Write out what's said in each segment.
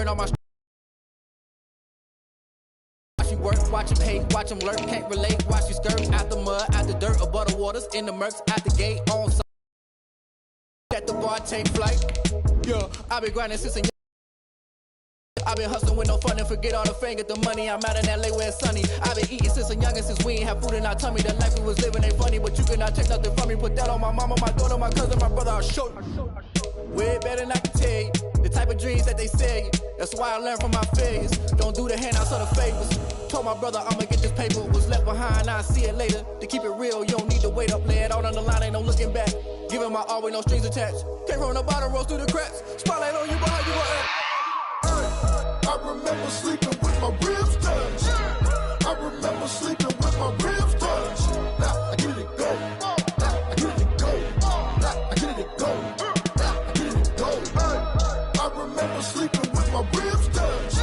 earn all my watch you work, watch him hate, watch him lurk, can't relate, watch you skirt, out the mud, out the dirt, above the waters, in the murks, out the gate, on some at the bar, take flight. Yeah, I been grinding since a I been hustling with no fun and forget all the fame, get the money, I'm out in LA where it's sunny. I been eating since a youngin', since we ain't have food in our tummy. The life we was living ain't funny, but you cannot take nothing from me. Put that on my mama, my daughter, my cousin, my brother, I'll show you. Way better than I can tell you, the type of dreams that they sell you. That's why I learned from my failures. Don't do the handouts or the favors. Told my brother I'ma get this paper, was left behind, I'll see it later. To keep it real, you don't need to wait up, lay it out on the line, ain't no looking back. Giving my all with no strings attached. Came from the bottom, rose through the cracks. Spotlight on you, but how you gon' act? I remember sleeping with my ribs touched. I remember sleeping with my ribs touched. Now I get it go. Now I get it go. Now I get it go. Now I get it go. I remember sleeping with my ribs touched.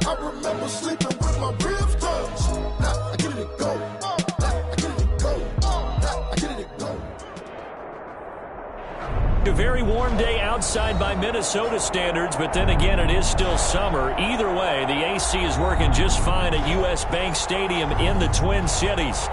I remember sleeping with my ribs touched. Now I get it go. Now I get it go. Now I get it go. A very warm day outside by Minnesota standards, but then again, it is still summer. Either way, the AC is working just fine at U.S. Bank Stadium in the Twin Cities.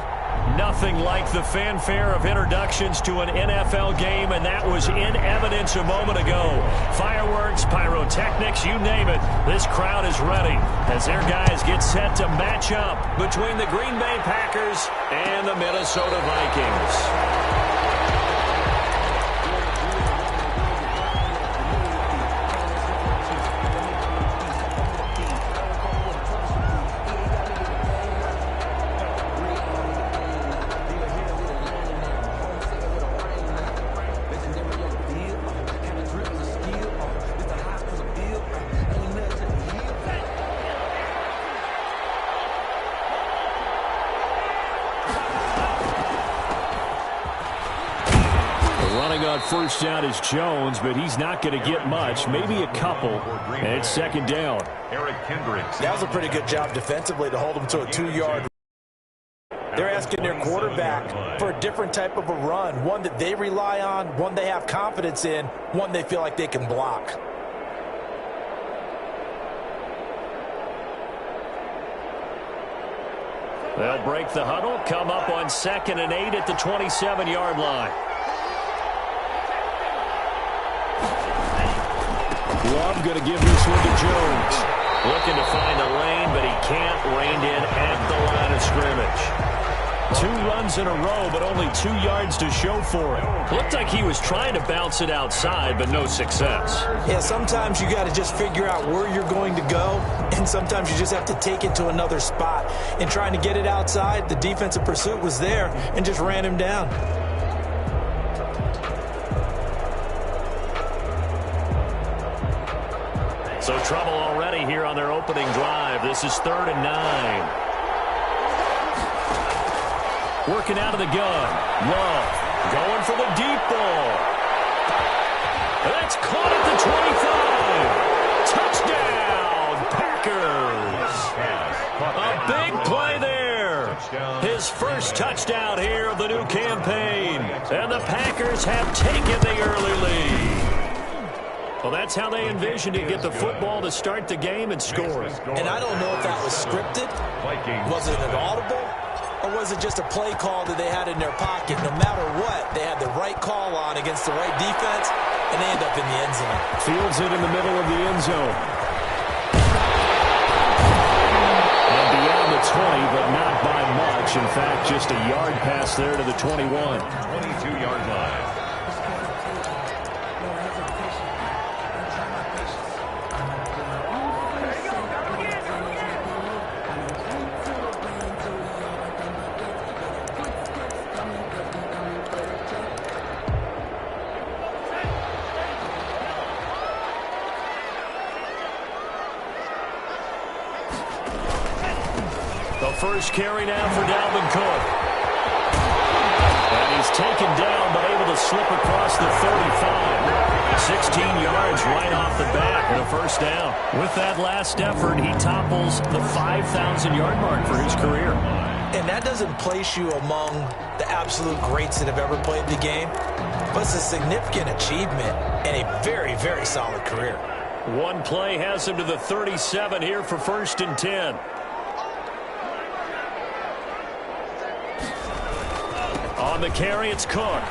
Nothing like the fanfare of introductions to an NFL game, and that was in evidence a moment ago. Fireworks, pyrotechnics, you name it. This crowd is ready as their guys get set to match up between the Green Bay Packers and the Minnesota Vikings. First down is Jones, but he's not going to get much, maybe a couple, and it's second down. That was a pretty good job defensively to hold him to a 2-yard. They're asking their quarterback for a different type of a run, one that they rely on, one they have confidence in, one they feel like they can block. They'll break the huddle, come up on 2nd and 8 at the 27-yard line. Love going to give this one to Jones. Looking to find a lane, but he can't. Reined in at the line of scrimmage. 2 runs in a row, but only 2 yards to show for it. Looked like he was trying to bounce it outside, but no success. Yeah, sometimes you got to just figure out where you're going to go, and sometimes you just have to take it to another spot. In trying to get it outside, the defensive pursuit was there and just ran him down. So trouble already here on their opening drive. This is 3rd and 9. Working out of the gun. Love going for the deep ball. That's caught at the 25. Touchdown, Packers. A big play there. His first touchdown here of the new campaign. And the Packers have taken the early lead. Well, that's how they envisioned it, get the football to start the game and score. And I don't know if that was scripted, was it an audible, or was it just a play call that they had in their pocket? No matter what, they had the right call on against the right defense, and they end up in the end zone. Fields it in the middle of the end zone. And beyond the 20, but not by much. In fact, just a yard pass there to the 21. 22-yard line. First carry now for Dalvin Cook. And he's taken down, but able to slip across the 35. 16 yards right off the bat and a first down. With that last effort, he topples the 5,000-yard mark for his career. And that doesn't place you among the absolute greats that have ever played the game, but it's a significant achievement and a very, very solid career. One play has him to the 37 here for 1st and 10. On the carry, it's Cook.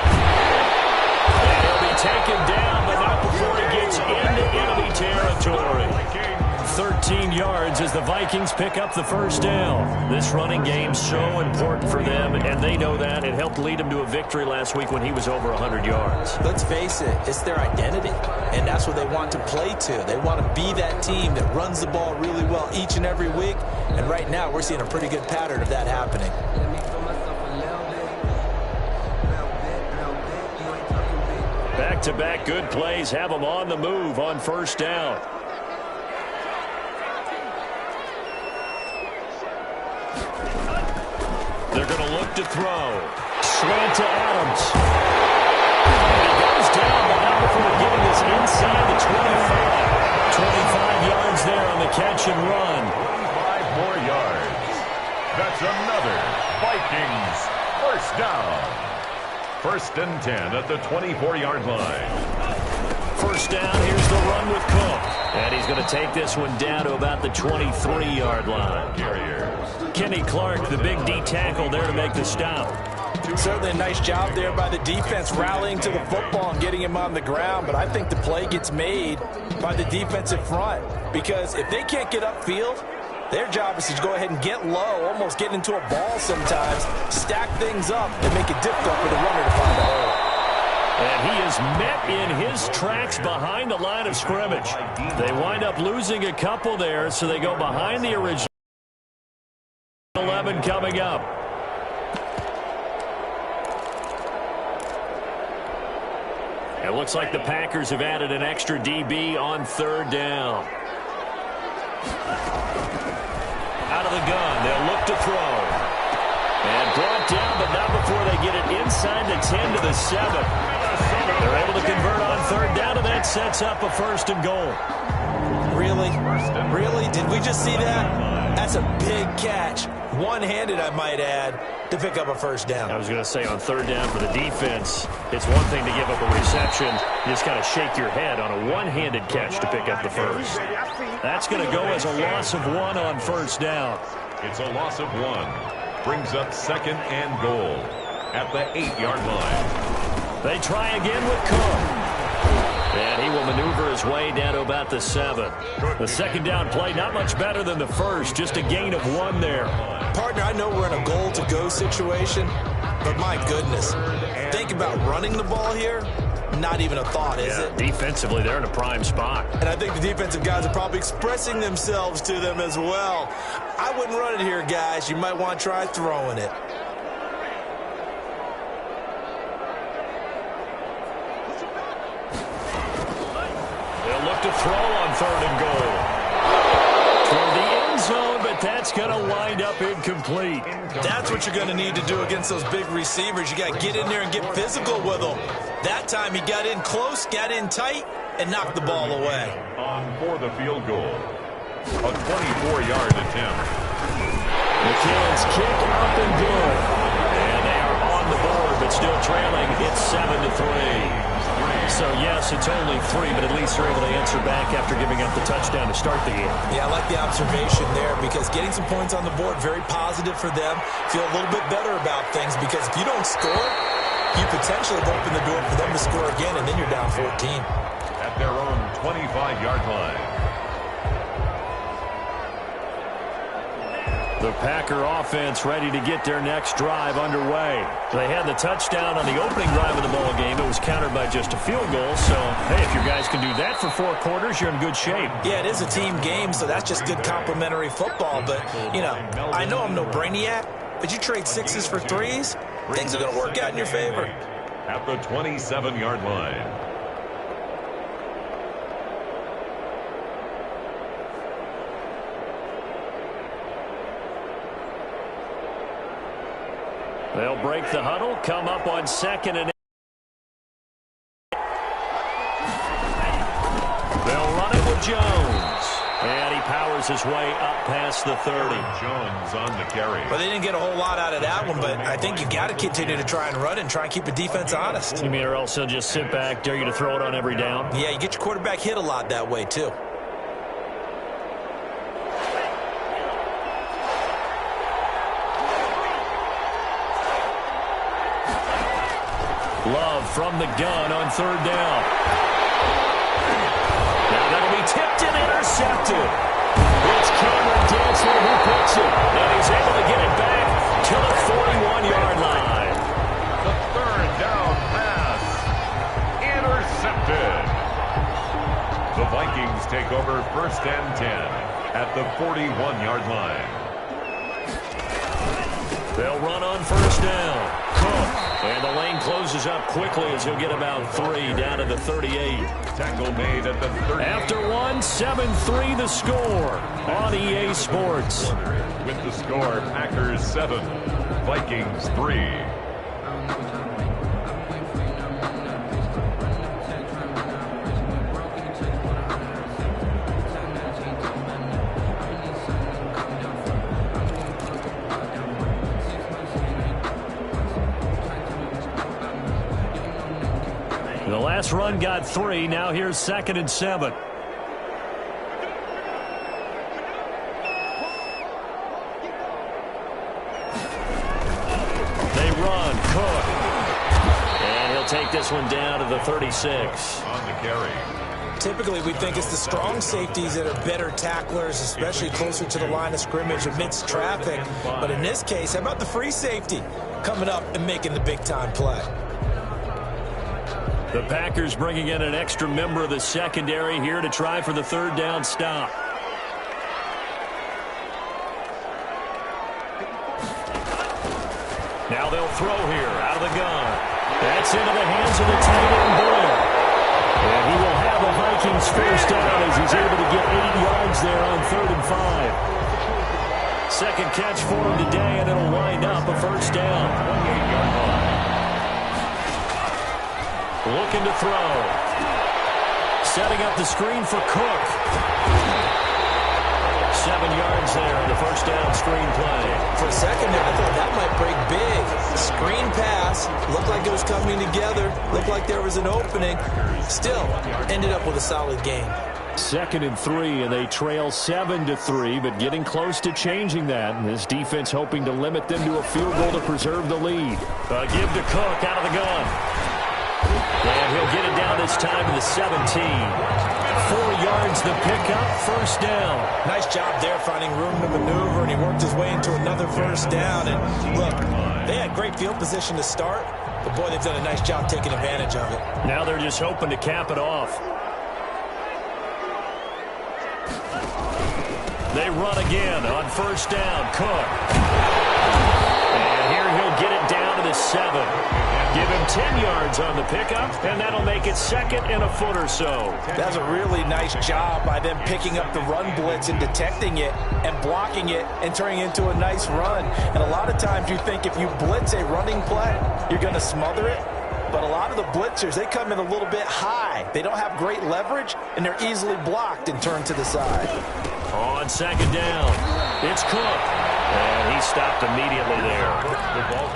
And he'll be taken down, but not before he gets into enemy territory. 13 yards as the Vikings pick up the first down. This running game's so important for them, and they know that. It helped lead them to a victory last week when he was over 100 yards. Let's face it, it's their identity, and that's what they want to play to. They want to be that team that runs the ball really well each and every week, and right now we're seeing a pretty good pattern of that happening. Back-to-back good plays have them on the move on first down. They're going to look to throw. Slant to Adams. And he goes down, but not before getting this inside the 25. 25 yards there on the catch and run. 5 more yards. That's another Vikings first down. 1st and 10 at the 24-yard line. First down, here's the run with Cook. And he's going to take this one down to about the 23-yard line. Carriers. Kenny Clark, the big D tackle there to make the stop. Certainly a nice job there by the defense rallying to the football and getting him on the ground, but I think the play gets made by the defensive front because if they can't get upfield, their job is to go ahead and get low, almost get into a ball sometimes, stack things up, and make it difficult for the runner to find a hole. And he is met in his tracks behind the line of scrimmage. They wind up losing a couple there, so they go behind the original. 11 coming up. It looks like the Packers have added an extra DB on 3rd down. Out of the gun, they'll look to throw. And brought down, but not before they get it inside the 10 to the 7. They're able to convert on 3rd down, and that sets up a 1st and goal. Really? Really? Did we just see that? That's a big catch. One-handed, I might add, to pick up a 1st down. I was going to say on 3rd down for the defense, it's one thing to give up a reception. You just got to shake your head on a one-handed catch to pick up the 1st. That's going to go as a loss of 1 on 1st down. It's a loss of 1. Brings up 2nd and goal at the 8-yard line. They try again with Cook. And he will maneuver his way down to about the 7. The 2nd down play, not much better than the 1st. Just a gain of 1 there. Partner, I know we're in a goal-to-go situation, but my goodness, think about running the ball here. Not even a thought, is it? Defensively, they're in a prime spot. And I think the defensive guys are probably expressing themselves to them as well. I wouldn't run it here, guys. You might want to try throwing it. They'll look to throw on 3rd and goal. Toward the end zone, but that's going to wind up incomplete. That's what you're going to need to do against those big receivers. You got to get in there and get physical with them. That time he got in close, got in tight, and knocked the ball away. On for the field goal. A 24-yard attempt. McKinnon's kick up and good. And they are on the board, but still trailing. It's 7-3. So, yes, it's only 3, but at least they're able to answer back after giving up the touchdown to start the game. Yeah, I like the observation there because getting some points on the board, very positive for them. Feel a little bit better about things because if you don't score, you potentially open the door for them to score again, and then you're down 14. At their own 25-yard line. The Packer offense ready to get their next drive underway. They had the touchdown on the opening drive of the ball game. It was countered by just a field goal. So, hey, if your guys can do that for 4 quarters, you're in good shape. Yeah, it is a team game, so that's just good complimentary football. But, you know, I know I'm no brainiac, but you trade 6s for 3s, things are going to work out in your favor. At the 27-yard line. They'll break the huddle, come up on 2nd and 8. They'll run it with Jones. And he powers his way up past the 30. Jones on the carry. Well, they didn't get a whole lot out of that one, but I think you got to continue to try and run and try and keep the defense honest. You mean or else he'll just sit back, dare you to throw it on every down? Yeah, you get your quarterback hit a lot that way, too. Love from the gun on third down. Now that'll be tipped and intercepted. It's Cameron Dantzler who picks it, and he's able to get it back to the 41-yard line. The third down pass. Intercepted. The Vikings take over 1st and 10 at the 41-yard line. They'll run on first down. Cook. And the lane closes up quickly as he'll get about 3 down to the 38. Tackle made at the 30. After 1, 7-3 the score on EA Sports. With the score, Packers 7, Vikings 3. The last run got 3. Now here's 2nd and 7. They run. Cook. And he'll take this one down to the 36. On the carry. Typically, we think it's the strong safeties that are better tacklers, especially closer to the line of scrimmage amidst traffic. But in this case, how about the free safety coming up and making the big-time play? The Packers bringing in an extra member of the secondary here to try for the third down stop. Now they'll throw here out of the gun. That's into the hands of the tight end Boyle. And he will have the Vikings first down as he's able to get 8 yards there on 3rd and 5. Second catch for him today, and it'll wind up a first down. 28-yard line. Looking to throw. Setting up the screen for Cook. 7 yards there on the first down screen play. For a second there, I thought that might break big. Screen pass. Looked like it was coming together. Looked like there was an opening. Still, ended up with a solid game. 2nd and 3, and they trail 7-3, but getting close to changing that. And this defense hoping to limit them to a field goal to preserve the lead. Give to Cook out of the gun. And he'll get it down this time to the 17. 4 yards the pickup, first down. Nice job there finding room to maneuver, and he worked his way into another first down. And look, they had great field position to start, but boy, they've done a nice job taking advantage of it. Now they're just hoping to cap it off. They run again on first down. Cook. And here he'll get it down to the 7. Give him 10 yards on the pickup, and that'll make it 2nd and a foot or so. That's a really nice job by them picking up the run blitz and detecting it and blocking it and turning it into a nice run. And a lot of times you think if you blitz a running play, you're going to smother it. But a lot of the blitzers, they come in a little bit high. They don't have great leverage, and they're easily blocked and turned to the side. On 2nd down, it's Cook. And he stopped immediately there.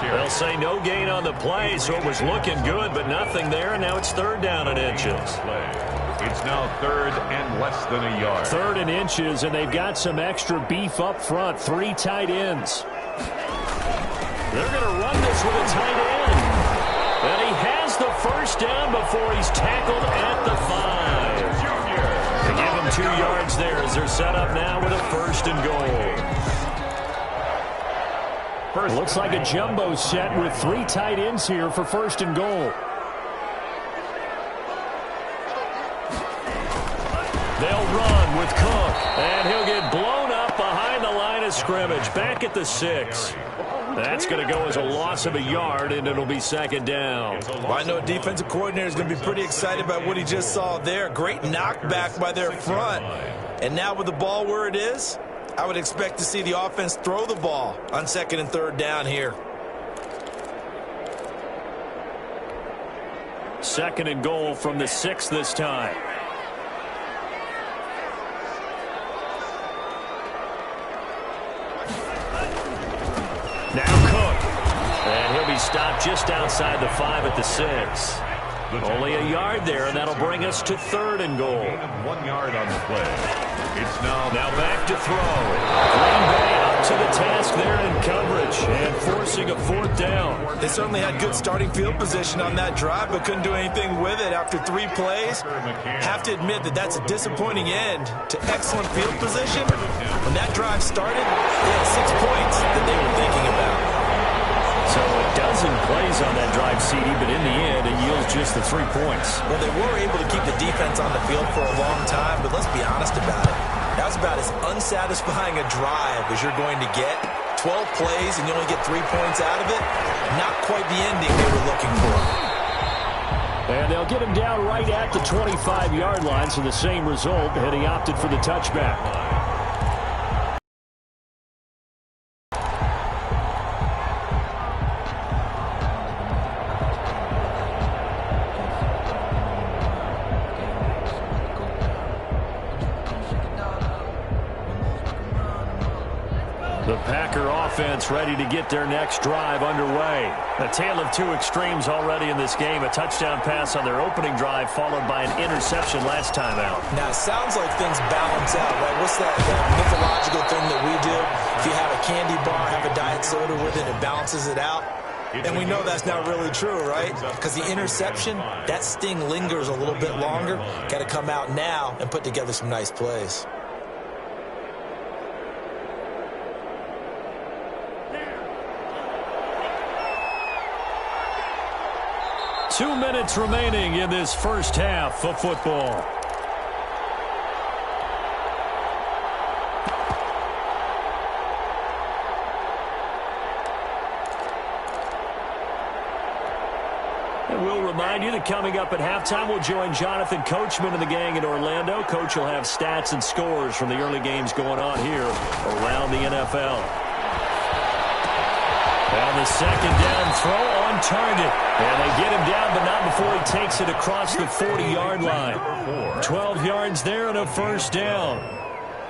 They'll say no gain on the play, so it was looking good, but nothing there, and now it's 3rd down and inches. It's now 3rd and less than a yard. 3rd and inches, and they've got some extra beef up front. 3 tight ends. They're going to run this with a tight end. And he has the first down before he's tackled at the 5. They give him 2 yards there as they're set up now with a 1st and goal. Looks like a jumbo set with 3 tight ends here for 1st and goal. They'll run with Cook, and he'll get blown up behind the line of scrimmage, back at the 6. That's going to go as a loss of a yard, and it'll be 2nd down. Well, I know a defensive coordinator is going to be pretty excited about what he just saw there. Great knockback by their front. And now with the ball where it is, I would expect to see the offense throw the ball on 2nd and 3rd down here. 2nd and goal from the 6 this time. stop just outside the 5 at the 6. Only a yard there, and that'll bring us to 3rd and goal. 1 yard on the play. It's now back to throw. Green Bay up to the task there in coverage and forcing a 4th down. They certainly had good starting field position on that drive, but couldn't do anything with it after 3 plays. Have to admit that that's a disappointing end to excellent field position. When that drive started, they had 6 points that they were thinking about. So a dozen plays on that drive, CD, but in the end, it yields just the 3 points. Well, they were able to keep the defense on the field for a long time, but let's be honest about it. That was about as unsatisfying a drive as you're going to get. 12 plays and you only get 3 points out of it. Not quite the ending they were looking for. And they'll get him down right at the 25-yard line, so the same result, and he opted for the touchback. The Packer offense ready to get their next drive underway. A tale of 2 extremes already in this game. A touchdown pass on their opening drive followed by an interception last time out. Now, it sounds like things balance out, right? What's that mythological thing that we do? If you have a candy bar, have a diet soda with it, it balances it out. And we know that's not really true, right? Because the interception, that sting lingers a little bit longer. Got to come out now and put together some nice plays. Two minutes remaining in this first half of football. And we'll remind you that coming up at halftime, we'll join Jonathan Coachman and the gang in Orlando. Coach will have stats and scores from the early games going on here around the NFL. And the second down throw on target. And they get him down, but not before he takes it across the 40-yard line. 12 yards there and a first down.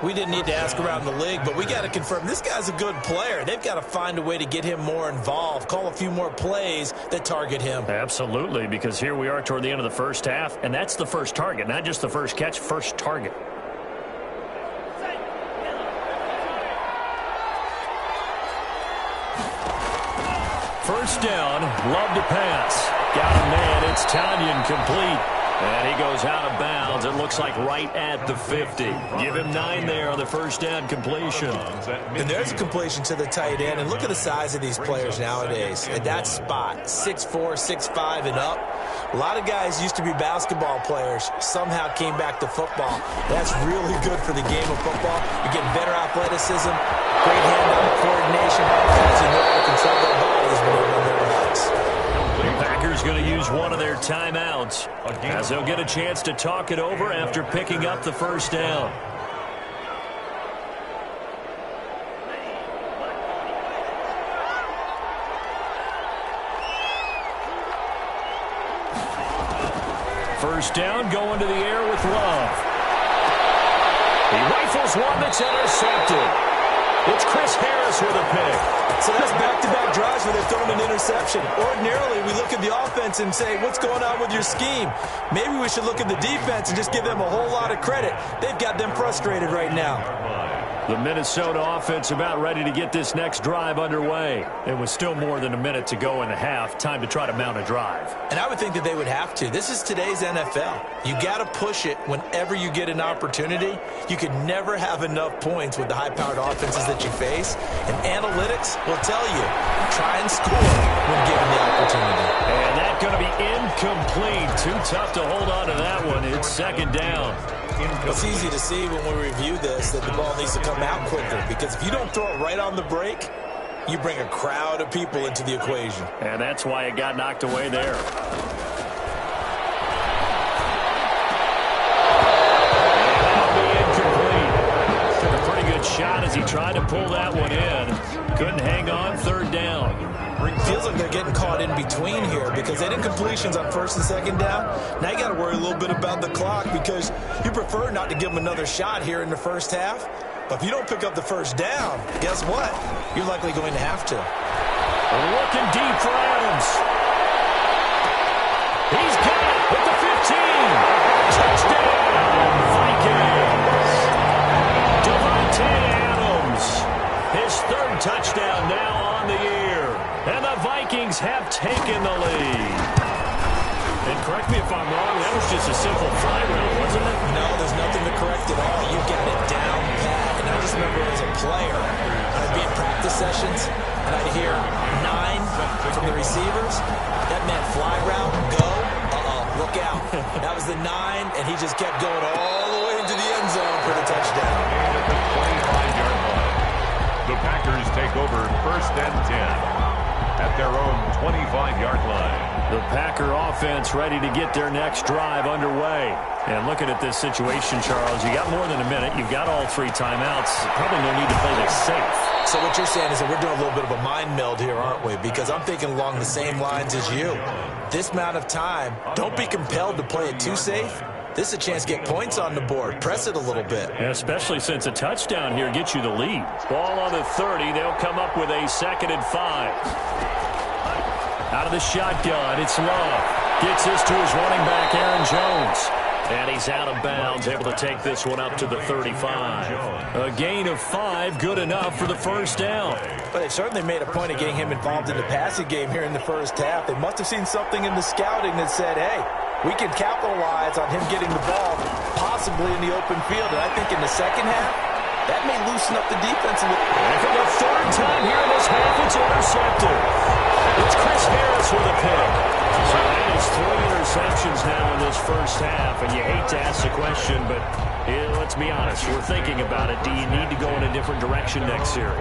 We didn't need to ask around the league, but we got to confirm this guy's a good player. They've got to find a way to get him more involved, call a few more plays that target him. Absolutely, because here we are toward the end of the first half, and that's the first target, not just the first catch, first target. First down, love to pass. Got a man, it's Tanyan complete. And he goes out of bounds. It looks like right at the 50. Give him 9 there on the first down completion. And there's a completion to the tight end. And look at the size of these players nowadays. At that spot, 6'4", 6'5", and up. A lot of guys used to be basketball players, somehow came back to football. That's really good for the game of football. You get better athleticism, great hand-eye coordination. Guys who know how to control their bodies when they're on their backs. Packers going to use one of their timeouts as they'll get a chance to talk it over after picking up the first down. First down, going to the air with Love. He rifles one that's intercepted. It's Chris Harris with a pick. So that's back-to-back drives where they're throwing an interception. Ordinarily, we look at the offense and say, what's going on with your scheme? Maybe we should look at the defense and just give them a whole lot of credit. They've got them frustrated right now. The Minnesota offense about ready to get this next drive underway. It was still more than a minute to go in the half. Time to try to mount a drive. And I would think that they would have to. This is today's NFL. You got to push it whenever you get an opportunity. You could never have enough points with the high-powered offenses that you face. And analytics will tell you, try and score when given the opportunity. And that's going to be incomplete. Too tough to hold on to that one. It's second down. It's easy to see when we review this that the ball needs to come out quicker, because if you don't throw it right on the break, you bring a crowd of people into the equation. And that's why it got knocked away there. Incomplete. Took a pretty good shot as he tried to pull that one in. Couldn't hang on, third down. Feels like they're getting caught in between here because they did completions on first and second down. Now you got to worry a little bit about the clock because you prefer not to give them another shot here in the first half. But if you don't pick up the first down, guess what? You're likely going to have to. Looking deep for Adams. He's got it at the 15. Touchdown, Vikings. Davante Adams. His third touchdown now on the year. And the Vikings have taken the lead. And correct me if I'm wrong, that was just a simple fly route, wasn't it? No, there's nothing to correct at all. You got it down pat. And I just remember as a player, I'd be in practice sessions, and I'd hear 9 from the receivers. That meant fly route, go, look out. That was the 9, and he just kept going all the way into the end zone for the touchdown. At the 25-yard line, the Packers take over 1st and 10 at their own 25-yard line. The Packer offense ready to get their next drive underway. And looking at this situation, Charles, you got more than a minute. You've got all 3 timeouts. Probably no need to play this safe. So what you're saying is that we're doing a little bit of a mind meld here, aren't we? Because I'm thinking along the same lines as you. This amount of time, don't be compelled to play it too safe. This is a chance to get points on the board. Press it a little bit. Yeah, especially since a touchdown here gets you the lead. Ball on the 30. They'll come up with a 2nd and 5. Out of the shotgun, it's Love. Gets this to his running back, Aaron Jones. And he's out of bounds, able to take this one up to the 35. A gain of 5, good enough for the first down. But they certainly made a point of getting him involved in the passing game here in the first half. They must have seen something in the scouting that said, hey, we can capitalize on him getting the ball possibly in the open field. And I think in the second half, that may loosen up the defense a little. And for the 3rd time here in this half, it's intercepted. It's Chris Harris with a pick. So that is 3 interceptions now in this first half. And you hate to ask the question, but let's be honest. We're thinking about it. Do you need to go in a different direction next series?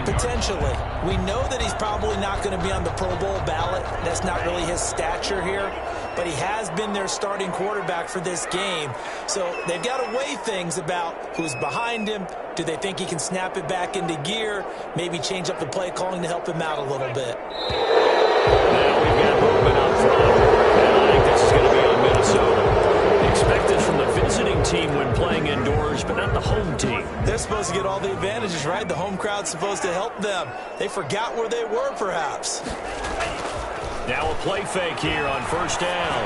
Potentially. We know that he's probably not going to be on the Pro Bowl ballot. That's not really his stature here. But he has been their starting quarterback for this game. So they've got to weigh things about who's behind him. Do they think he can snap it back into gear? Maybe change up the play calling to help him out a little bit. Now we've got movement up front. And I think this is going to be on Minnesota. Expected from the visiting team when playing indoors, but not the home team. They're supposed to get all the advantages, right? The home crowd's supposed to help them. They forgot where they were, perhaps. Now a play fake here on 1st down.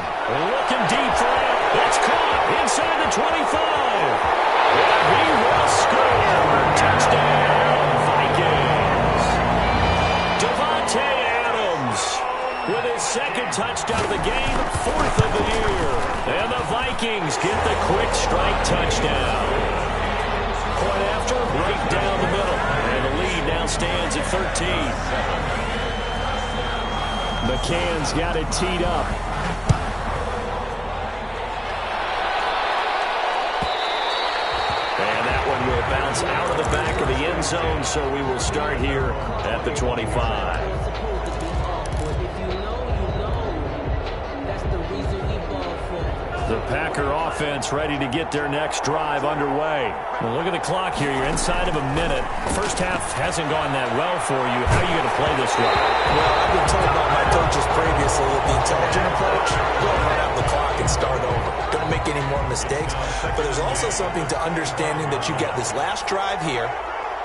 Looking deep for it. It's caught inside the 25. And he will score. Touchdown, Vikings. Davante Adams with his 2nd touchdown of the game, 4th of the year. And the Vikings get the quick strike touchdown. Point after, right down the middle. And the lead now stands at 13. McCann's got it teed up. And that one will bounce out of the back of the end zone, so we will start here at the 25. The Packer offense ready to get their next drive underway. Well, look at the clock here. You're inside of a minute. First half hasn't gone that well for you. How are you going to play this one? Well, I've been told by my coaches previously that the intelligent approach, go run out the clock and start over. Don't make any more mistakes. But there's also something to understanding that you get this last drive here.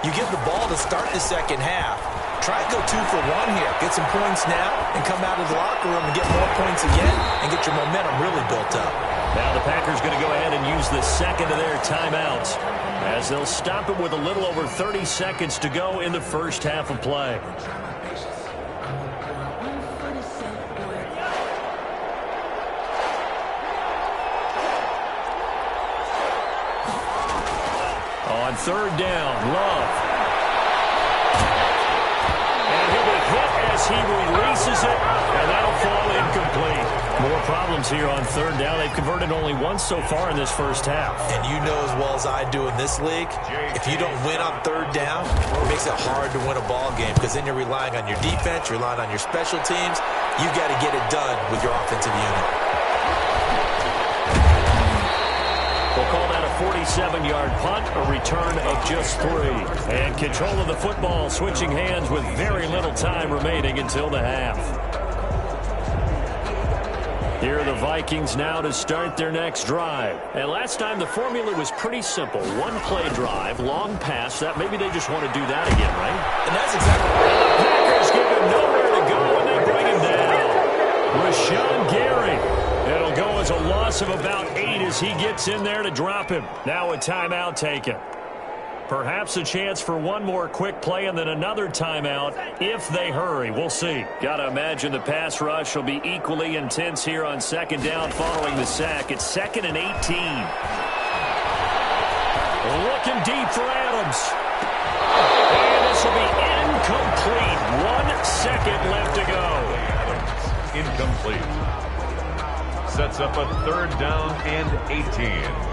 You get the ball to start the second half. Try and go 2 for 1 here. Get some points now and come out of the locker room and get more points again and get your momentum really built up. Now the Packers going to go ahead and use the 2nd of their timeouts as they'll stop it with a little over 30 seconds to go in the first half of play. On 3rd down, Love. As he releases it, and that'll fall incomplete. More problems here on 3rd down. They've converted only once so far in this first half. And you know as well as I do in this league, if you don't win on 3rd down, it makes it hard to win a ball game because then you're relying on your defense, you're relying on your special teams. You got to get it done with your offensive unit. We'll call that a 47-yard punt, a return of just 3. And control of the football switching hands with very little time remaining until the half. Here are the Vikings now to start their next drive. And last time the formula was pretty simple. 1-play drive, long pass. That maybe they just want to do that again, right? And that's exactly what the Packers give it with nowhere to go, and they bring him down. Rashawn Gary. It'll go as a loss of about 8 as he gets in there to drop him. Now a timeout taken. Perhaps a chance for one more quick play and then another timeout if they hurry. We'll see. Got to imagine the pass rush will be equally intense here on second down following the sack. It's 2nd and 18. Looking deep for Adams. And this will be incomplete. 1 second left to go. Adams, incomplete. Sets up a 3rd down and 18.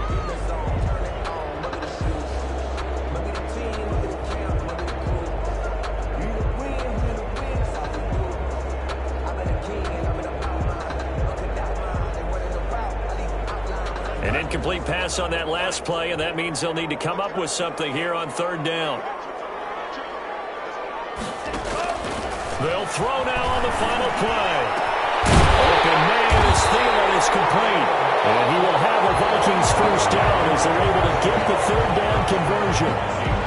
An incomplete pass on that last play, and that means they'll need to come up with something here on 3rd down. They'll throw now on the final play. Open man is Thielen is complete. And he will have a Vikings 1st down as they're able to get the 3rd down conversion.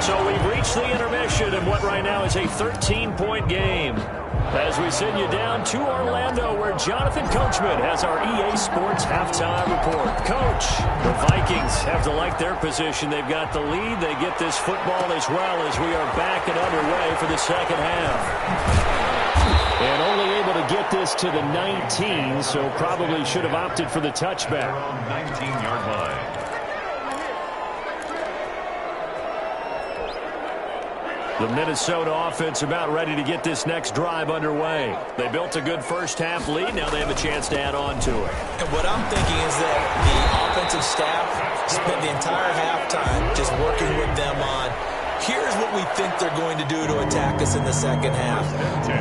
So we've reached the intermission in what right now is a 13-point game. As we send you down to Orlando, where Jonathan Coachman has our EA Sports halftime report. Coach, the Vikings have to like their position. They've got the lead. They get this football as well as we are back and underway for the second half. And only able to get this to the 19, so probably should have opted for the touchback. 19-yard line. The Minnesota offense about ready to get this next drive underway. They built a good first-half lead. Now they have a chance to add on to it. And what I'm thinking is that the offensive staff spent the entire halftime just working with them on, here's what we think they're going to do to attack us in the second half.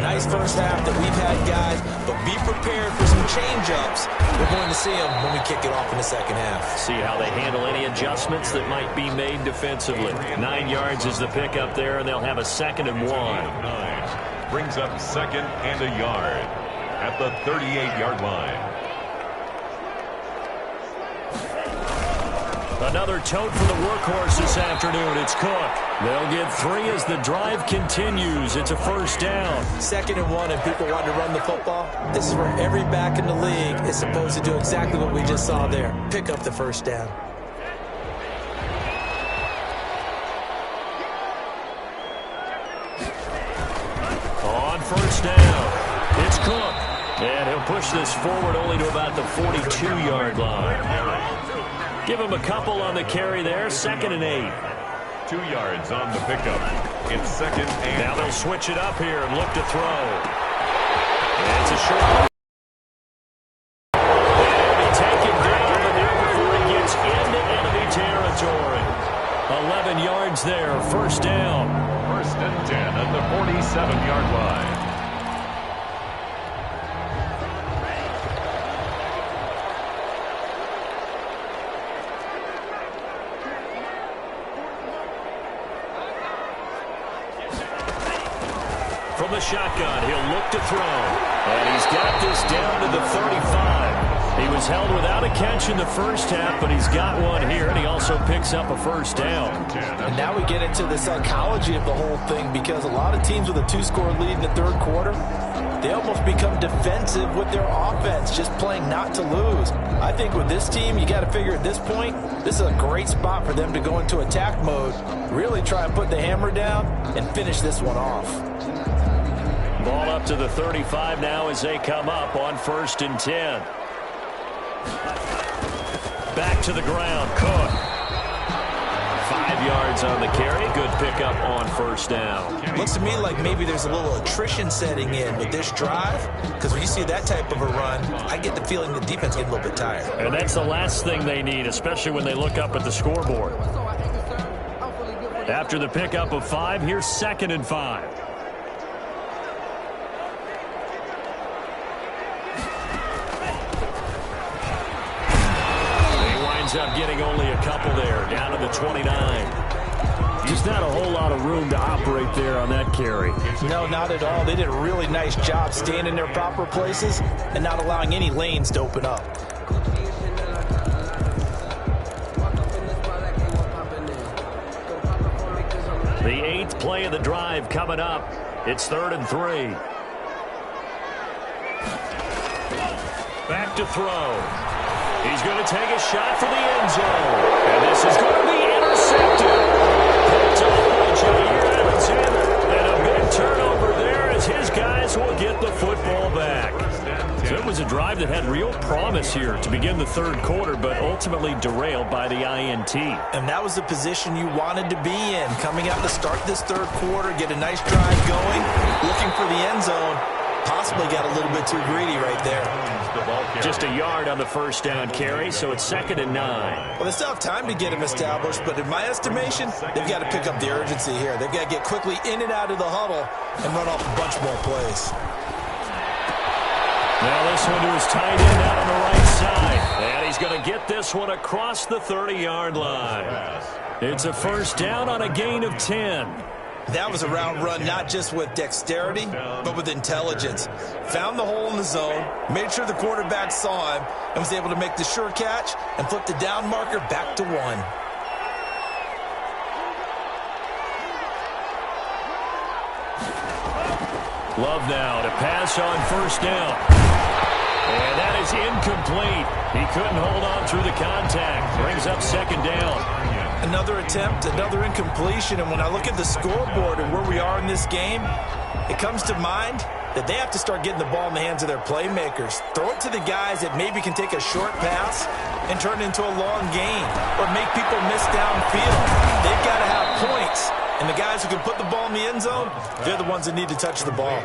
Nice first half that we've had, guys, but be prepared for some change-ups. We're going to see them when we kick it off in the second half. See how they handle any adjustments that might be made defensively. 9 yards is the pickup there, and they'll have a 2nd and 1. Brings up 2nd and a yard at the 38-yard line. Another tote for the workhorse this afternoon. It's Cook. They'll get 3 as the drive continues. It's a 1st down. 2nd and 1, and people want to run the football. This is where every back in the league is supposed to do exactly what we just saw there. Pick up the 1st down. On 1st down, it's Cook. And he'll push this forward only to about the 42-yard line. Give him a couple on the carry there. 2nd and 8. 2 yards on the pickup. It's 2nd and... Now they'll switch it up here and look to throw. And it's a short. And he taken down the near before he gets into enemy territory. 11 yards there. 1st down. 1st and 10 at the 47-yard line. From the shotgun, he'll look to throw. And he's got this down to the 35. He was held without a catch in the first half, but he's got one here, and he also picks up a 1st down. And now we get into the psychology of the whole thing, because a lot of teams with a 2-score lead in the 3rd quarter, they almost become defensive with their offense, just playing not to lose. I think with this team, you got to figure at this point, this is a great spot for them to go into attack mode, really try and put the hammer down and finish this one off. Ball up to the 35 now as they come up on 1st and 10. Back to the ground, Cook. 5 yards on the carry. Good pickup on 1st down. Looks to me like maybe there's a little attrition setting in with this drive, because when you see that type of a run, I get the feeling the defense gets a little bit tired. And that's the last thing they need, especially when they look up at the scoreboard. After the pickup of 5, here's 2nd and 5. Up getting only a couple there, down to the 29. Just not a whole lot of room to operate there on that carry. No, not at all. They did a really nice job staying in their proper places and not allowing any lanes to open up. The 8th play of the drive coming up. It's 3rd and 3. back to throw. He's going to take a shot for the end zone. And this is going to be intercepted. Picked off by Jair Alexander. And a big turnover there as his guys will get the football back. So it was a drive that had real promise here to begin the third quarter, but ultimately derailed by the INT. And that was the position you wanted to be in. Coming out to start this third quarter, get a nice drive going, looking for the end zone. Possibly got a little bit too greedy right there. Just a yard on the first down carry, so it's 2nd and 9. Well, they still have time to get him established, but in my estimation, they've got to pick up the urgency here. They've got to get quickly in and out of the huddle and run off a bunch more plays. Now this one to his tight end out on the right side. And he's going to get this one across the 30-yard line. It's a first down on a gain of 10. That was a route run not just with dexterity, but with intelligence. Found the hole in the zone, made sure the quarterback saw him, and was able to make the sure catch and flip the down marker back to 1. Love now to pass on first down. And that is incomplete. He couldn't hold on through the contact. Brings up 2nd down. Another attempt, another incompletion, and when I look at the scoreboard and where we are in this game, it comes to mind that they have to start getting the ball in the hands of their playmakers. Throw it to the guys that maybe can take a short pass and turn it into a long gain or make people miss downfield. They've got to have points. And the guys who can put the ball in the end zone, they're the ones that need to touch the ball.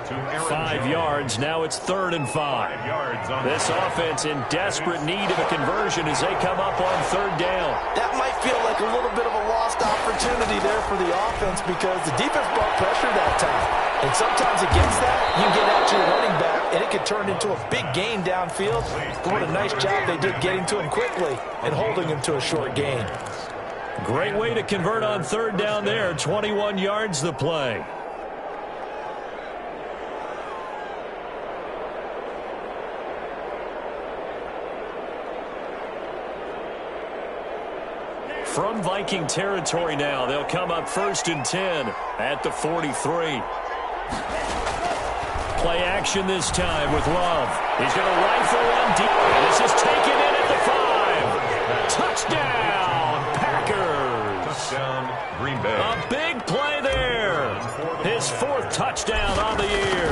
5 yards. Now it's 3rd and 5. This offense in desperate need of a conversion as they come up on 3rd down. That might feel like a little bit of a lost opportunity there for the offense because the defense brought pressure that time. And sometimes against that, you get out to your running back, and it could turn into a big gain downfield. But what a nice job they did getting to him quickly and holding him to a short gain. Great way to convert on 3rd down there. 21 yards the play. From Viking territory now, they'll come up 1st and 10 at the 43. Play action this time with Love. He's going to rifle one deep. And this is taken in at the 5. Touchdown, Packers. Touchdown, Green Bay. A big play there. His 4th touchdown on the year.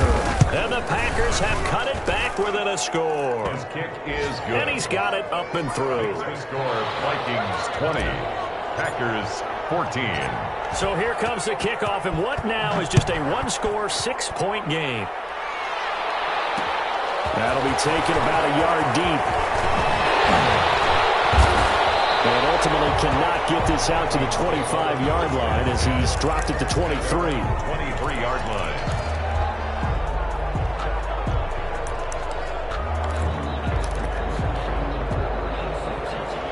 And the Packers have cut it back within a score. His kick is good. And he's got it up and through. The score, Vikings 20, Packers 14. So here comes the kickoff, and what now is just a one-score, 6-point game. That'll be taken about a yard deep. And ultimately cannot get this out to the 25-yard line as he's dropped at the 23. 23-yard line.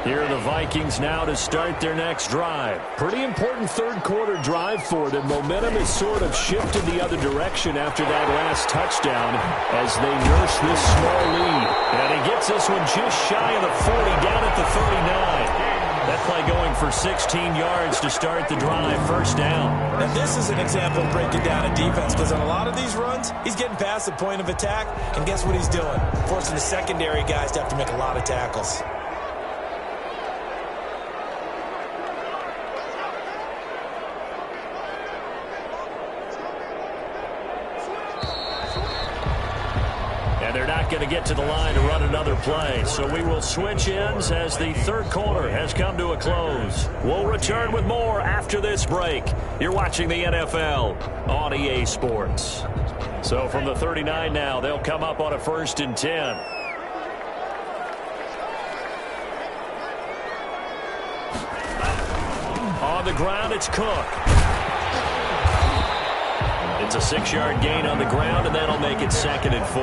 Here are the Vikings now to start their next drive. Pretty important third quarter drive for them. Momentum has sort of shifted the other direction after that last touchdown as they nurse this small lead. And he gets this one just shy of the 40, down at the 39. That play going for 16 yards to start the drive, first down. And this is an example of breaking down a defense because on a lot of these runs, he's getting past the point of attack, and guess what he's doing? Forcing the secondary guys to have to make a lot of tackles. They're not going to get to the line to run another play, so we will switch ends as the third quarter has come to a close. We'll return with more after this break. You're watching the NFL on EA Sports. So from the 39 now, they'll come up on a 1st and 10. On the ground, it's Cook. It's a 6-yard gain on the ground, and that'll make it 2nd and 4.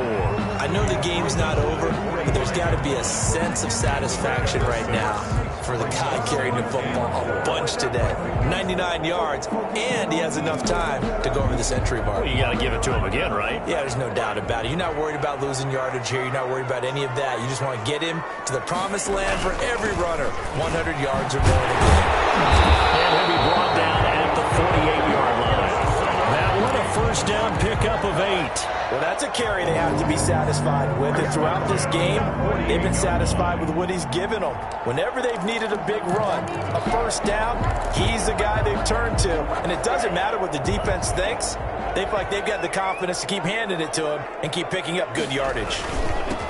I know the game's not over, but there's got to be a sense of satisfaction right now for the guy carrying the football a bunch today. 99 yards, and he has enough time to go over the century mark. Well, you got to give it to him again, right? Yeah, there's no doubt about it. You're not worried about losing yardage here. You're not worried about any of that. You just want to get him to the promised land for every runner. 100 yards or more in a game. And he'll be brought down at the 48-yard line. That one a first down pickup of 8. Well, that's a carry they have to be satisfied with. And throughout this game, they've been satisfied with what he's given them. Whenever they've needed a big run, a first down, he's the guy they've turned to. And it doesn't matter what the defense thinks. They feel like they've got the confidence to keep handing it to him and keep picking up good yardage.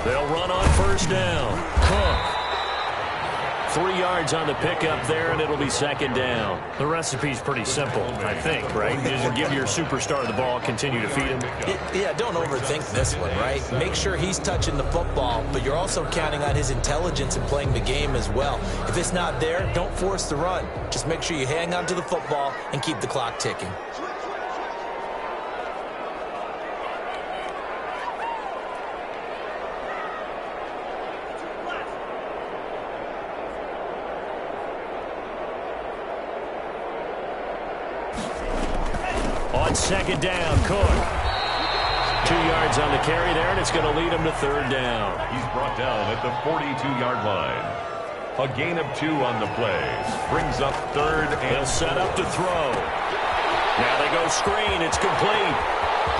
They'll run on first down. Cook. 3 yards on the pickup there, and it'll be second down. The recipe's pretty simple, I think, right? Just give your superstar the ball, continue to feed him. Yeah, don't overthink this one, right? Make sure he's touching the football, but you're also counting on his intelligence in playing the game as well. If it's not there, don't force the run. Just make sure you hang on to the football and keep the clock ticking. On second down, Cook. 2 yards on the carry there, and it's going to lead him to third down. He's brought down at the 42-yard line. A gain of 2 on the play. Brings up third and... He'll set up to throw. Now they go screen. It's complete.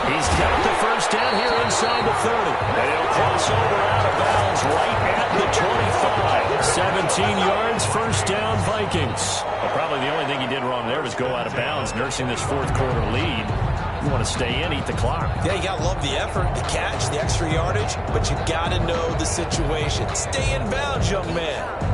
He's got the first down here inside the 30. And he'll cross over out of bounds right at the 25. 17 yards, first down, Vikings. Well, probably the only thing he did wrong there was go out of bounds, nursing this fourth quarter lead. You want to stay in, eat the clock. Yeah, you got to love the effort, the catch, the extra yardage, but you got to know the situation. Stay in bounds, young man.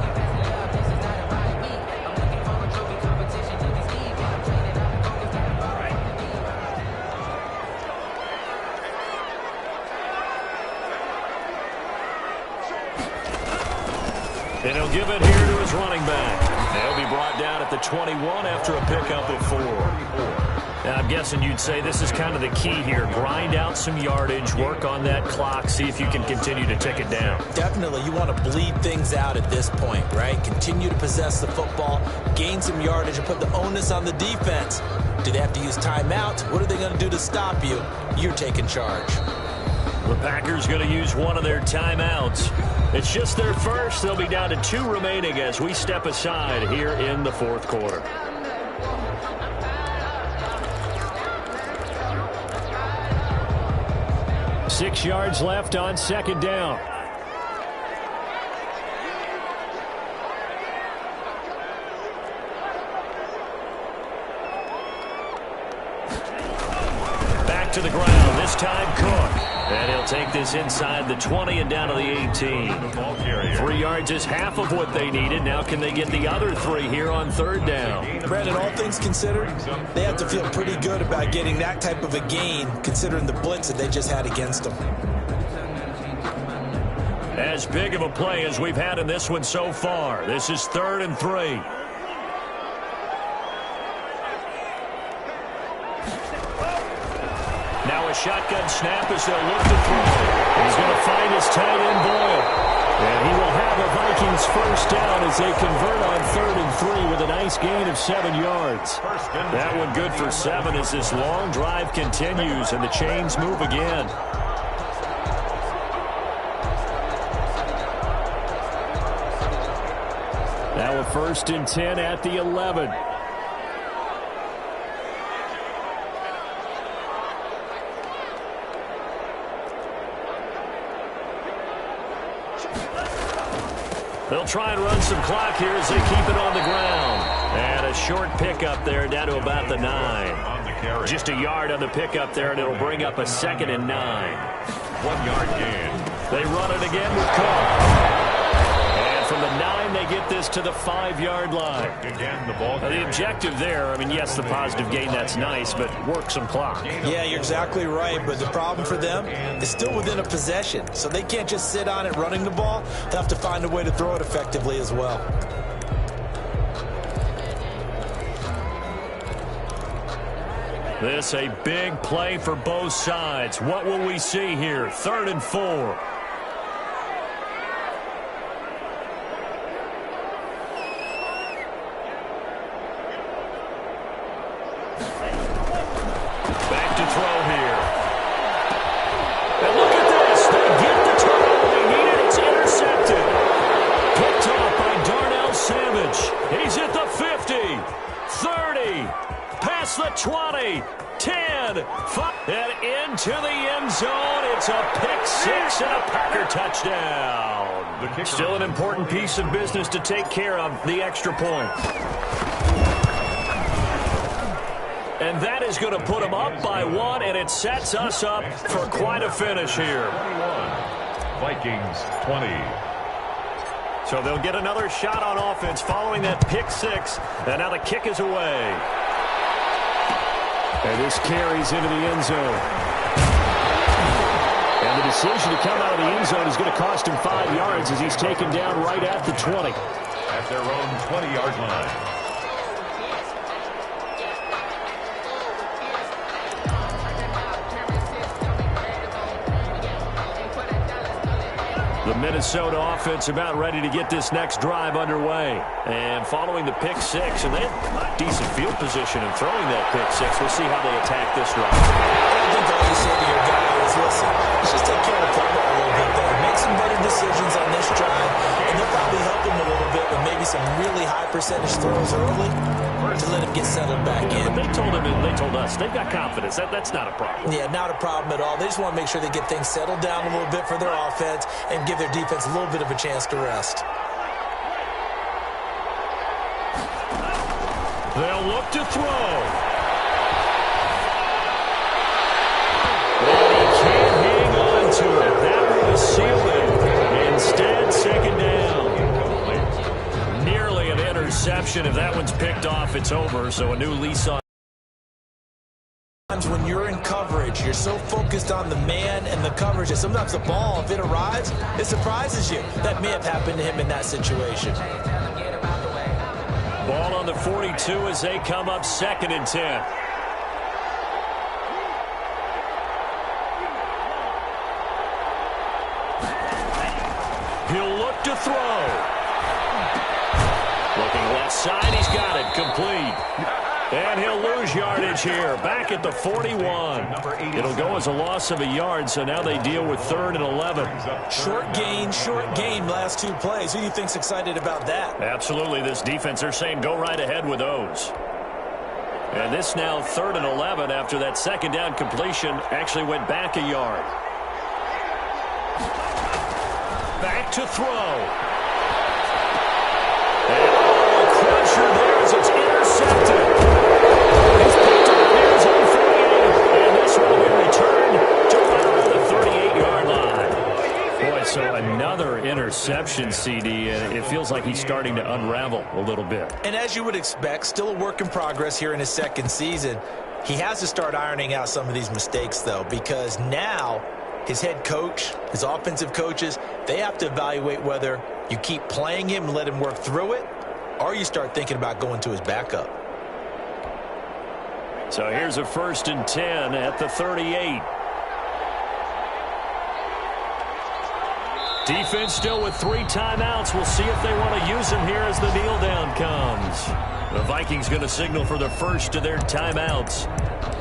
And he'll give it here to his running back. They'll be brought down at the 21 after a pickup of 4. Now, I'm guessing you'd say this is kind of the key here. Grind out some yardage, work on that clock, see if you can continue to tick it down. Definitely. You want to bleed things out at this point, right? Continue to possess the football, gain some yardage, and put the onus on the defense. Do they have to use timeouts? What are they going to do to stop you? You're taking charge. The Packers going to use one of their timeouts. It's just their first. They'll be down to 2 remaining as we step aside here in the fourth quarter. Six yards left on second down. Back to the ground. This time Cook. And he'll take this inside the 20 and down to the 18. 3 yards is half of what they needed. Now can they get the other 3 here on third down? Brandon, all things considered, they have to feel pretty good about getting that type of a gain considering the blitz that they just had against them. As big of a play as we've had in this one so far. This is 3rd and 3. Now a shotgun snap as they'll look to throw. He's going to find his tight end Boyle. And he will have a Vikings first down as they convert on 3rd and 3 with a nice gain of 7 yards. That one good for 7 as this long drive continues and the chains move again. Now a 1st and 10 at the 11. They'll try and run some clock here as they keep it on the ground. And a short pickup there down to about the 9. Just a yard on the pickup there, and it'll bring up a 2nd and 9. 1 yard gain. They run it again with Cook. And from the 9, they get this to the 5-yard line. Again, the ball. Now, the objective there, I mean, yes, the positive gain, that's nice, but work some clock. Yeah, you're exactly right, but the problem for them is still within a possession, so they can't just sit on it running the ball. They'll have to find a way to throw it effectively as well. This a big play for both sides. What will we see here? 3rd and 4. Back to throw here. And look at this. They get the turnover they needed. It's intercepted. Picked off by Darnell Savage. He's at the 50, 30, past the 20, 10, 5, and into the end zone. It's a pick six and a Packer touchdown. Still an important piece of business to take care of, the extra point. And that is going to put them up by 1, and it sets us up for quite a finish here. 21, Vikings 20. So they'll get another shot on offense following that pick six, and now the kick is away. And this carries into the end zone. And the decision to come out of the end zone is going to cost him 5 yards as he's taken down right at the 20. At their own 20-yard line. The Minnesota offense about ready to get this next drive underway. And following the pick six, and they have decent field position in throwing that pick six. We'll see how they attack this drive. I think all you say to your guy is, listen, let's just take care of the football a little bit there. Make some better decisions on this drive, and they'll probably help him a little bit with maybe some really high percentage throws early to let him get settled back in. But they told him and they told us they've got confidence. That's not a problem. Yeah, not a problem at all. They just want to make sure they get things settled down a little bit for their offense and give their defense a little bit of a chance to rest. They'll look to throw. And he can't hang on to it. That would have sealed it. Instead, second down. Nearly an interception. If that one's picked off, it's over. So a new lease on. When you're in coverage, you're so focused on the man and the coverage that sometimes the ball, if it arrives, it surprises you. That may have happened to him in that situation. Ball on the 42 as they come up 2nd and 10. He'll look to throw. Looking left side, he's got it. Complete. And he'll lose yardage here. Back at the 41. It'll go as a loss of a yard, so now they deal with 3rd and 11. Short gain, last 2 plays. Who do you think's excited about that? Absolutely. This defense, they're saying go right ahead with those. And this now 3rd and 11 after that second down completion actually went back a yard. Back to throw. And a crusher there as it's intercepted. It's picked up here as on 48. And this will be returned to right around the 38-yard line. Boy, so another interception, CD, and it feels like he's starting to unravel a little bit. And as you would expect, still a work in progress here in his 2nd season. He has to start ironing out some of these mistakes, though, because now his head coach, his offensive coaches, they have to evaluate whether you keep playing him and let him work through it, or you start thinking about going to his backup. So here's a 1st and 10 at the 38. Defense still with 3 timeouts. We'll see if they want to use them here as the kneel down comes. The Vikings going to signal for the first of their timeouts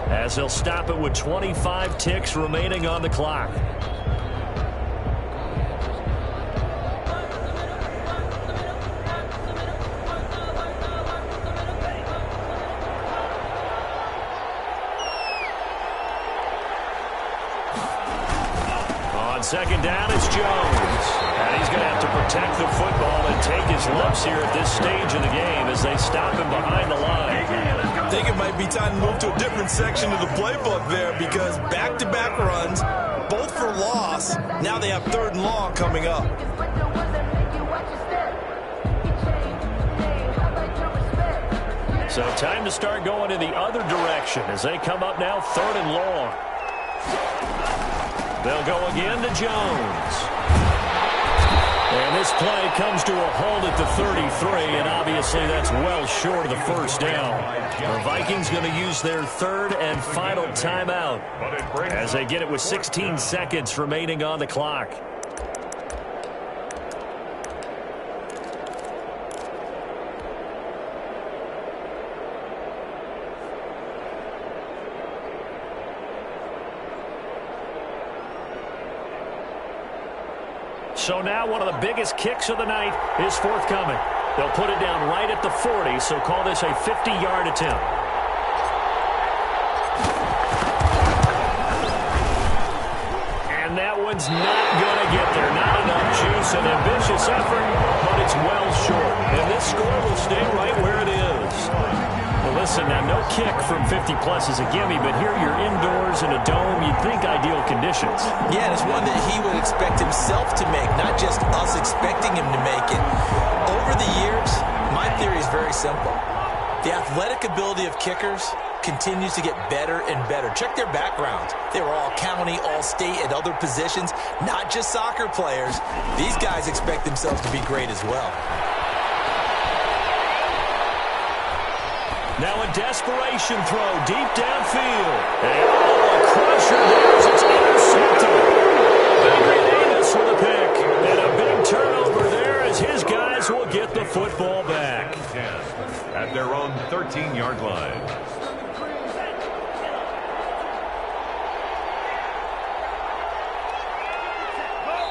as they'll stop it with 25 ticks remaining on the clock. On 2nd down, it's Jones. And he's going to have to protect the football and take his lumps here at this stage of the game as they stop him behind the line. I think it might be time to move to a different section of the playbook there because back-to-back runs, both for loss. Now they have 3rd and long coming up. So time to start going in the other direction as they come up now 3rd and long. They'll go again to Jones. And this play comes to a halt at the 33, and obviously that's well short of the 1st down. The Vikings going to use their 3rd and final timeout as they get it with 16 seconds remaining on the clock. So now one of the biggest kicks of the night is forthcoming. They'll put it down right at the 40, so call this a 50-yard attempt. And that one's not going to get there. Not enough juice, an ambitious effort, but it's well short. And this score will stay right where it is. Well, listen, now no kick from 50-plus is a gimme, but here you're indoors in a dome. You'd think ideal conditions. Yeah, it's one that he would expect himself to make, not just us expecting him to make it. Over the years, my theory is very simple. The athletic ability of kickers continues to get better and better. Check their backgrounds. They were all county, all state, at other positions, not just soccer players. These guys expect themselves to be great as well. Now a desperation throw deep downfield. And a crusher there as it's intercepted. Davis with a pick. And a big turnover there as his guys will get the football back. At their own 13-yard line.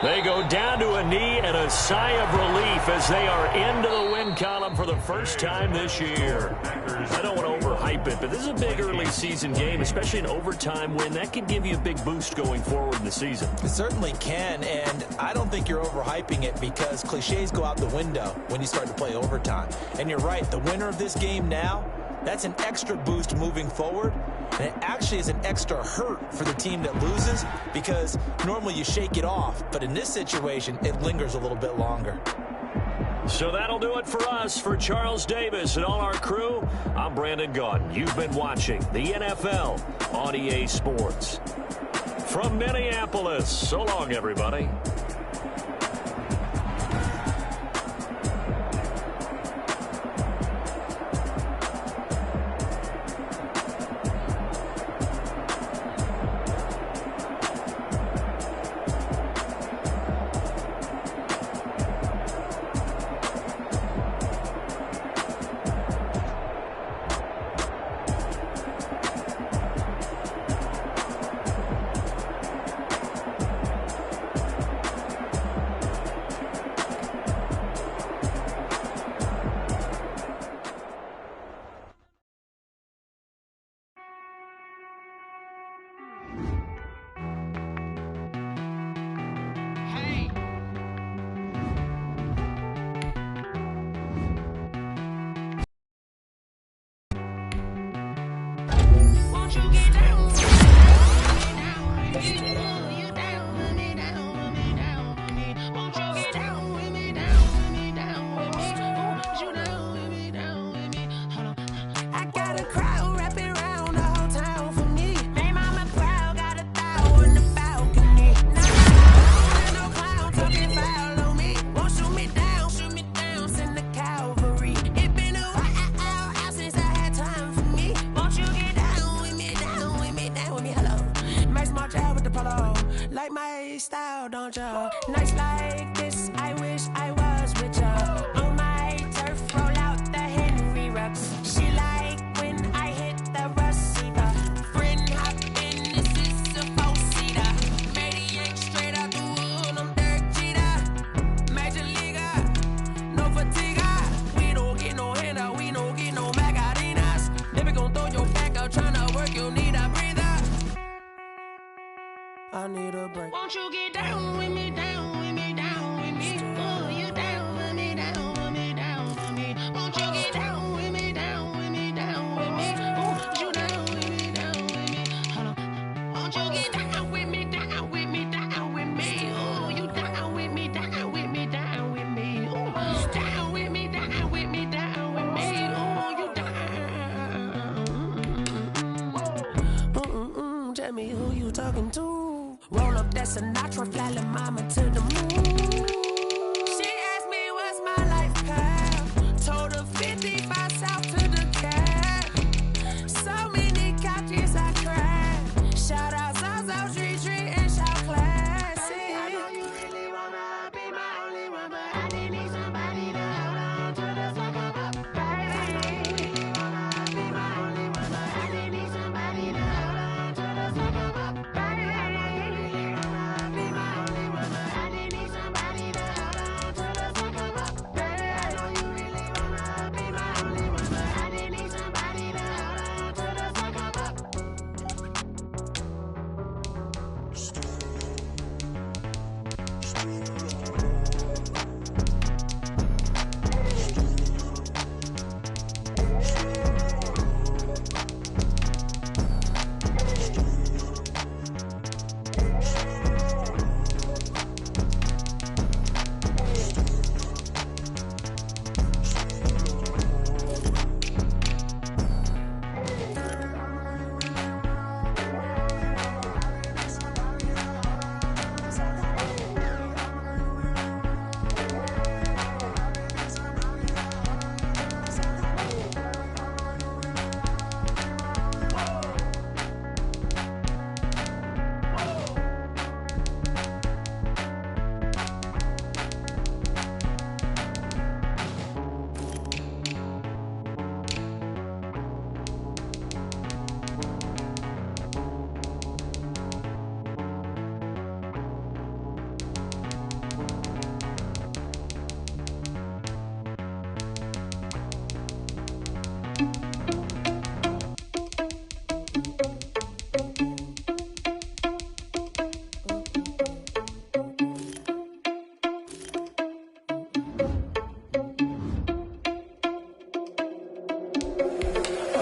They go down to a knee and a sigh of relief as they are into the win column for the first time this year. I don't want to overhype it, but this is a big early season game, especially an overtime win. That can give you a big boost going forward in the season. It certainly can, and I don't think you're overhyping it because cliches go out the window when you start to play overtime. And you're right, the winner of this game now, that's an extra boost moving forward. And it actually is an extra hurt for the team that loses because normally you shake it off. But in this situation, it lingers a little bit longer. So that'll do it for us. For Charles Davis and all our crew, I'm Brandon Gaudin. You've been watching the NFL on EA Sports. From Minneapolis, so long, everybody. Like my style, don't ya? Nights like this, I wish I was with ya. On my turf, roll out the Henry Rux. She like when I hit the receiver. Friend hop in, this is a four-seater. Maniac straight out the wood, I'm Derek Jeter. Major leaguer, no fatigue. We don't get no handout, we don't get no Macarinas. Never gon' throw your back out, tryna work, you need a breather. I need a break. Won't you get down with me, down with me, down with me? Oh, you down with me, down with me, down with me. Won't you get down with me, down with me, down with me? Oh, you down with me, down with me. Hold on. Won't you get down with me, down with me, down with me? Oh, you down with me, down with me, down with me. Oh, down with me, down with me, down with me. Oh, you down. Tell me who you talking to. Roll up that Sinatra, fly la mama to the moon. She asked me what's my life path. Told her 55 south to the cab. So many couches I cried. Shout out South Street and shout classic. I know you really wanna be my only one, but I didn't need somebody to hold on to the fuck up, baby. You wanna be my only one, but I didn't need somebody to hold on to the fuck up, baby. Somebody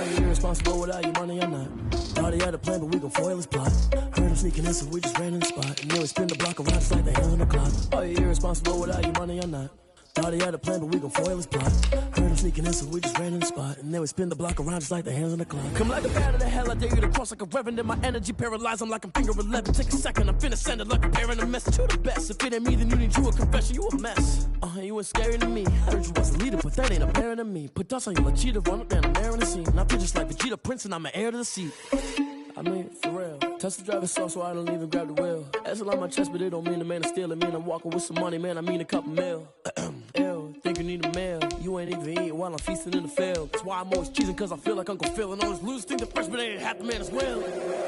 Are you irresponsible without your money or not? Thought he had a plan, but we gon' foil his plot. Heard him sneaking in, so we just ran in the spot. And then we spin the block around just like the hands on the clock. Are you irresponsible without your money or not? Thought he had a plan, but we gon' foil his plot. Heard him sneaking in, so we just ran in the spot. And then we spin the block around just like the hands on the clock. Come like a bat of the hell, I dare you to cross like a reverend. And my energy paralyzed, I'm like I'm finger 11. Take a second, I'm finna send it like a parent a message. You the best, if it ain't me, then you need you a confession. You a mess, you ain't scary to me. I heard you was a leader, but that ain't apparent to me. Put dust on you like cheetah, run up down the air in the scene. And I feel just like Vegeta Prince, and I'm an heir to the seat. I mean, for real. Touch the driver's soft, so I don't even grab the wheel. That's on my chest, but it don't mean the man is stealing. Man, I'm walking with some money, man, I mean a couple mil. Ew, think you need a meal. You ain't even eating while I'm feasting in the field. That's why I'm always cheesing, cause I feel like Uncle Phil. And all those losers think the freshman ain't half the man as well.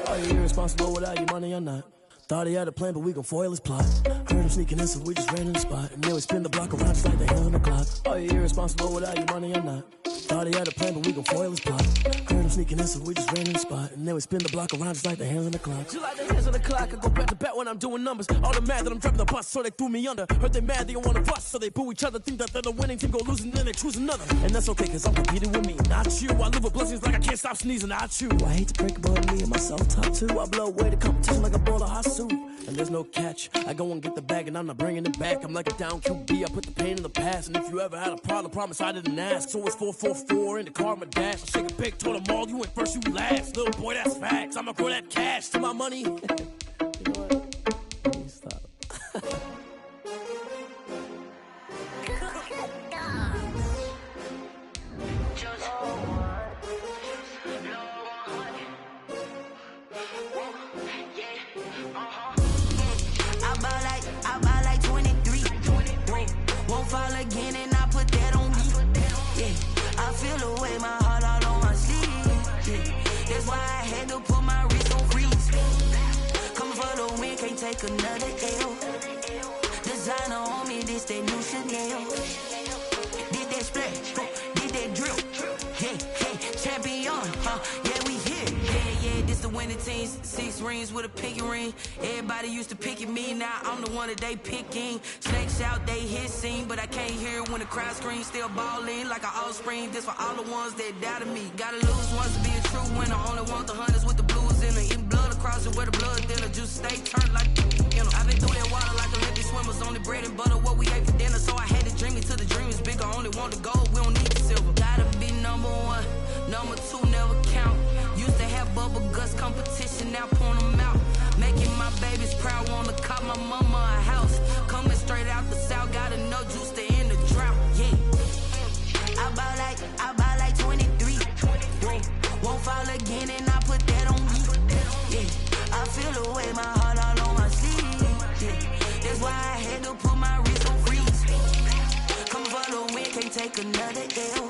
Are you irresponsible without your money or not? Thought he had a plan, but we gon' foil his plot. Heard him sneaking in, so we just ran in the spot. And then we spin the block around just like the hands on the clock. Are you irresponsible without your money or not? Thought he had a plan, but we gon' foil his plot. Heard him sneaking in, so we just ran in the spot. And then we spin the block around just like the hands on the clock. Just like the hands on the clock, I go back to back when I'm doing numbers. All the mad that I'm driving the bus, so they threw me under. Heard they mad, they don't wanna bust, so they boo each other. Think that they're the winning team, go losing, then they choose another. And that's okay, cause I'm competing with me, not you. I live with blessings like I can't stop sneezing, not you. I hate to break about me and my self-talk too. I blow away the competition like a bowl of hot soup. And there's no catch, I go and get the bag and I'm not bringing it back. I'm like a down QB, I put the pain in the past. And if you ever had a problem, promise I didn't ask. So it's 444 in the car, my dash. I shake a big, told them all, you went first, you last. Little boy, that's facts, I'ma grow that cash to my money. You know what? Let me stop. I buy like 23. Won't fall again and I put that on me. Yeah, I feel the way, my heart all on my sleeve. Yeah, that's why I had to put my wrist on freeze. Coming for the win, can't take another L. Designer on me, this that new Chanel. Did that splash, did that drill. Yeah, champion, yeah, we here. Yeah, this the winning team. 6 rings with a pinky ring. Everybody used to pick at me, now I'm the one that they picking. Snakes out, they hit scene, but I can't hear it when the crowd screams. Still balling like an offspring. This for all the ones that doubted me. Gotta lose once to be a true winner. Only want the hunters with the blues in it. Eating blood across it where the blood thinner. Just stay turned like, you know. I've been through that water like Olympic swimmers. Only bread and butter, what we ate for dinner. So I had to dream it till the dream is bigger. Only want the gold, we don't need the silver. Gotta be number 1, number 2 never count. Used to have bubble guts competition, now point them out. Making my babies proud, wanna cop my mama a house. Coming straight out the south, gotta know juice to end the drought. Yeah, I buy like 23. Won't fall again and I put that on me. Yeah, I feel the way, my heart all on my sleeve. Yeah, that's why I had to put my wrist on freeze. Coming for the win, can't take another L.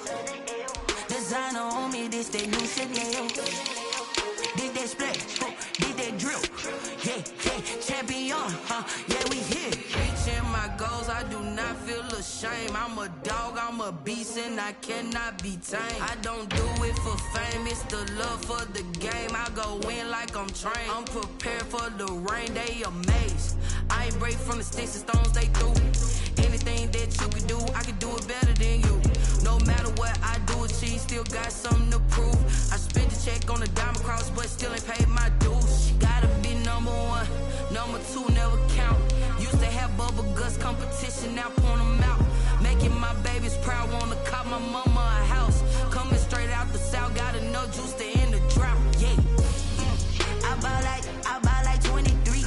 Designer on me, this that new Chanel. Did that splash, did that drill. Yeah, champion, yeah, we here. Reaching my goals, I do not feel ashamed. I'm a dog, I'm a beast, and I cannot be tamed. I don't do it for fame, it's the love for the game. I go in like I'm trained. I'm prepared for the rain, they amazed. I ain't break from the sticks and stones they threw. Anything that you can do, I can do it better than you. No matter what I do, she still got something to prove. I spent the check on the diamond cross, but still ain't paid my dues. Gotta be number 1, number 2 never count. Used to have bubble guts competition, now point them out. Making my babies proud, wanna cop my mama a house. Coming straight out the south, gotta know juice to end the drought. Yeah, I buy like 23.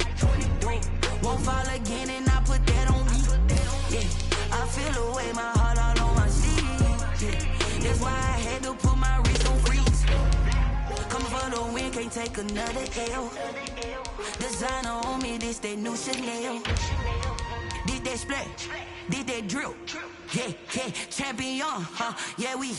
Won't fall again and I put that on me. Yeah, I feel the way, my heart all on my sleeve. Yeah, that's why I had to put my wrist on freeze. Coming for the win, can't take another L. Designer on me, this that new Chanel. Did that splash, did that drill. Yeah, champion, yeah, we